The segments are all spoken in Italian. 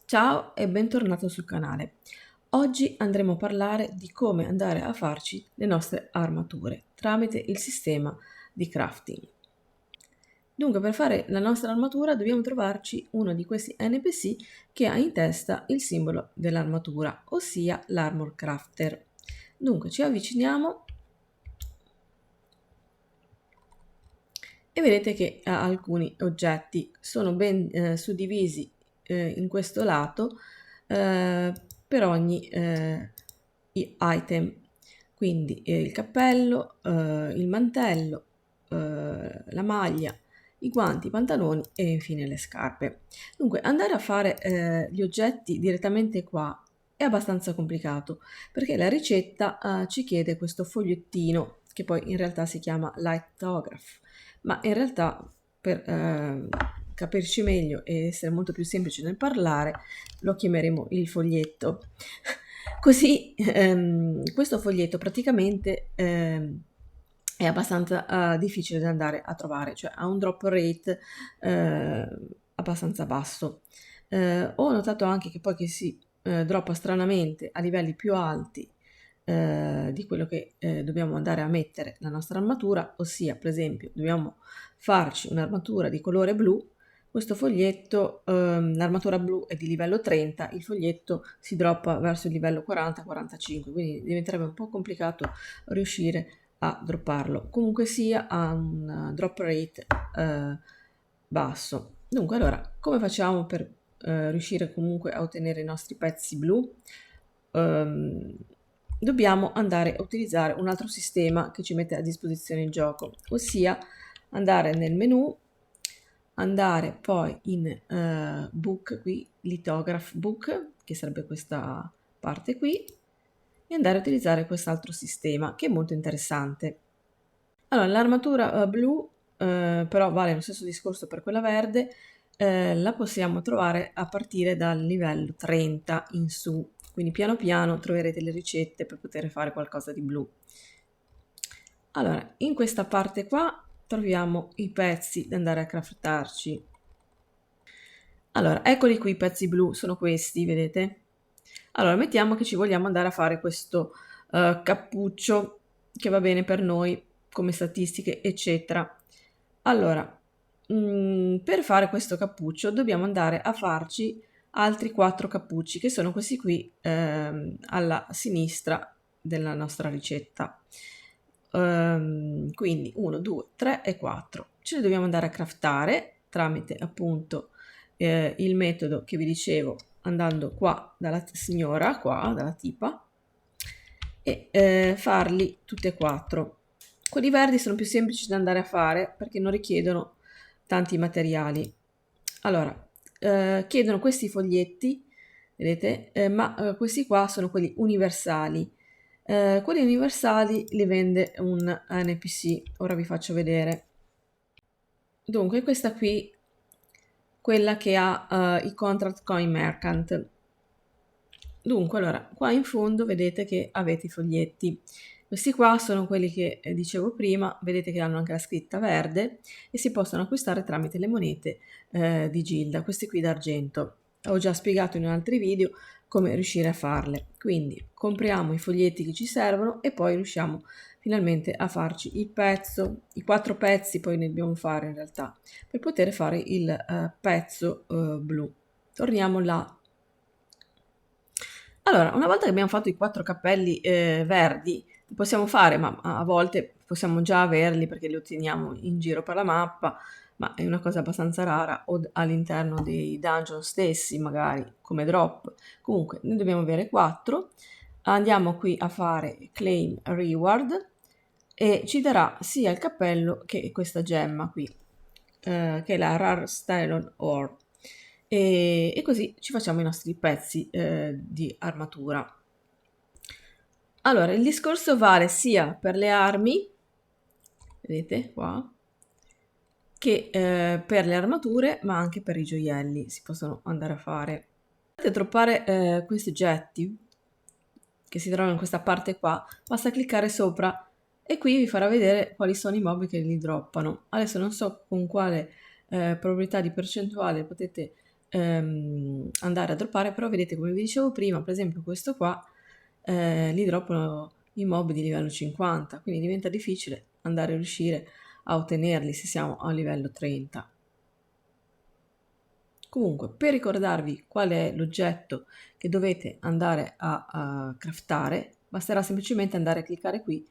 Ciao e bentornato sul canale. Oggi andremo a parlare di come andare a farci le nostre armature tramite il sistema di crafting. Dunque, per fare la nostra armatura dobbiamo trovarci uno di questi NPC che ha in testa il simbolo dell'armatura, ossia l'Armor Crafter. Dunque, ci avviciniamo e vedete che alcuni oggetti sono ben suddivisi in questo lato eh, per ogni item, quindi il cappello, il mantello, la maglia, i guanti, i pantaloni e infine le scarpe. Dunque, andare a fare gli oggetti direttamente qua è abbastanza complicato perché la ricetta ci chiede questo fogliettino che poi in realtà si chiama Lithograph, ma in realtà per capirci meglio e essere molto più semplice nel parlare lo chiameremo il foglietto. Così questo foglietto praticamente è abbastanza difficile da andare a trovare, cioè ha un drop rate eh, abbastanza basso. Ho notato anche che poi che si droppa stranamente a livelli più alti di quello che dobbiamo andare a mettere la nostra armatura, ossia per esempio dobbiamo farci un'armatura di colore blu, questo foglietto, l'armatura blu è di livello 30, il foglietto si droppa verso il livello 40-45, quindi diventerebbe un po' complicato riuscire a dropparlo. Comunque sia ha un drop rate basso. Dunque, allora, come facciamo per riuscire comunque a ottenere i nostri pezzi blu? Ehm, Dobbiamo andare a utilizzare un altro sistema che ci mette a disposizione il gioco, ossia andare nel menu, andare poi in book, qui lithograph book, che sarebbe questa parte qui, e andare a utilizzare quest'altro sistema che è molto interessante. Allora, l'armatura blu, però vale lo stesso discorso per quella verde, la possiamo trovare a partire dal livello 30 in su, quindi piano piano troverete le ricette per poter fare qualcosa di blu. Allora, in questa parte qua troviamo i pezzi da andare a craftarci. Allora, eccoli qui i pezzi blu, sono questi, vedete? Allora, mettiamo che ci vogliamo andare a fare questo cappuccio che va bene per noi come statistiche, eccetera. Allora, per fare questo cappuccio dobbiamo andare a farci altri 4 cappucci, che sono questi qui alla sinistra della nostra ricetta. Quindi 1, 2, 3 e 4. Ce li dobbiamo andare a craftare tramite appunto il metodo che vi dicevo andando qua dalla signora, qua dalla tipa e farli tutti e 4. Quelli verdi sono più semplici da andare a fare perché non richiedono tanti materiali. Allora, chiedono questi foglietti, vedete, ma questi qua sono quelli universali. Quelli universali li vende un NPC, ora vi faccio vedere. Dunque, questa qui, quella che ha i contract coin merchant. Dunque, allora, qua in fondo vedete che avete i foglietti. Questi qua sono quelli che dicevo prima, vedete che hanno anche la scritta verde e si possono acquistare tramite le monete di Gilda, questi qui d'argento. Ho già spiegato in altri video come riuscire a farle. Quindi compriamo i foglietti che ci servono e poi riusciamo finalmente a farci il pezzo, i 4 pezzi poi ne dobbiamo fare in realtà, per poter fare il pezzo blu. Torniamo là. Allora, una volta che abbiamo fatto i 4 cappelli verdi, li possiamo fare, ma a volte possiamo già averli perché li otteniamo in giro per la mappa, ma è una cosa abbastanza rara, o all'interno dei dungeon stessi, magari come drop. Comunque, ne dobbiamo avere 4. Andiamo qui a fare Claim Reward e ci darà sia il cappello che questa gemma qui, che è la Rare Stellon Ore. E così ci facciamo i nostri pezzi di armatura. Allora, il discorso vale sia per le armi, vedete qua, che per le armature, ma anche per i gioielli si possono andare a fare. Per droppare questi oggetti che si trovano in questa parte qua, basta cliccare sopra e qui vi farà vedere quali sono i mob che li droppano. Adesso non so con quale probabilità di percentuale potete andare a droppare, però vedete come vi dicevo prima, per esempio questo qua li droppano i mob di livello 50, quindi diventa difficile andare a riuscire a ottenerli se siamo a livello 30. Comunque, per ricordarvi qual è l'oggetto che dovete andare a craftare, basterà semplicemente andare a cliccare qui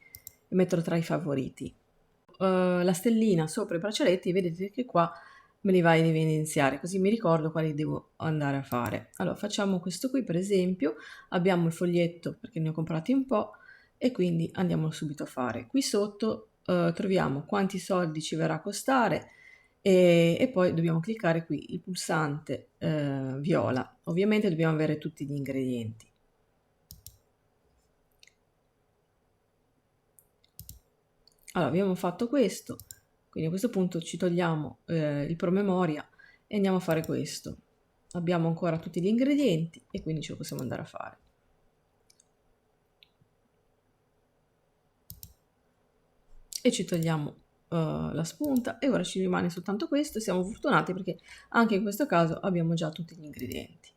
e metterlo tra i favoriti. La stellina sopra i braccialetti, vedete che qua me li va a evidenziare, così mi ricordo quali devo andare a fare. Allora, facciamo questo qui per esempio, abbiamo il foglietto perché ne ho comprati un po' e quindi andiamo subito a fare. Qui sotto troviamo quanti soldi ci verrà a costare e poi dobbiamo cliccare qui il pulsante viola. Ovviamente dobbiamo avere tutti gli ingredienti. Allora, abbiamo fatto questo, quindi a questo punto ci togliamo il promemoria e andiamo a fare questo. Abbiamo ancora tutti gli ingredienti e quindi ce lo possiamo andare a fare. E ci togliamo la spunta e ora ci rimane soltanto questo e siamo fortunati perché anche in questo caso abbiamo già tutti gli ingredienti.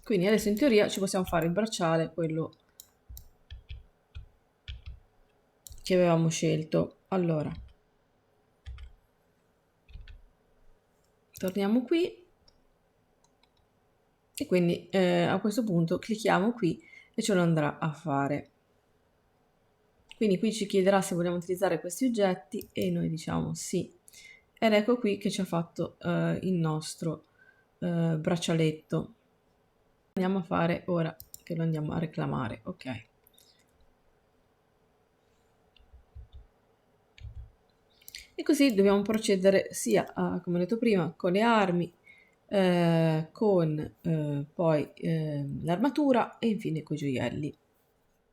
Quindi adesso in teoria ci possiamo fare il bracciale, quello che avevamo scelto. Allora, torniamo qui e quindi a questo punto clicchiamo qui e ce lo andrà a fare. Quindi qui ci chiederà se vogliamo utilizzare questi oggetti e noi diciamo sì. Ed ecco qui che ci ha fatto il nostro braccialetto. Andiamo a fare ora che lo andiamo a reclamare, ok. E così dobbiamo procedere sia, come ho detto prima, con le armi, con poi l'armatura e infine con i gioielli.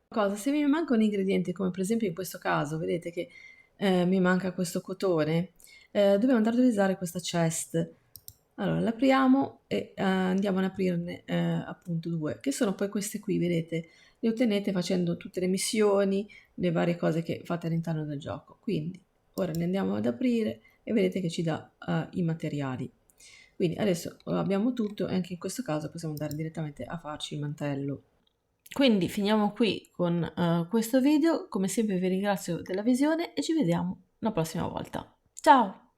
Cosa, se mi manca un ingrediente, come per esempio in questo caso, vedete che mi manca questo cotone, dobbiamo andare ad utilizzare questa chest. Allora, l'apriamo e andiamo ad aprirne appunto due, che sono poi queste qui, vedete? Le ottenete facendo tutte le missioni, le varie cose che fate all'interno del gioco. Quindi, ora ne andiamo ad aprire e vedete che ci dà i materiali. Quindi adesso abbiamo tutto e anche in questo caso possiamo andare direttamente a farci il mantello. Quindi finiamo qui con questo video, come sempre vi ringrazio della visione e ci vediamo la prossima volta. Ciao!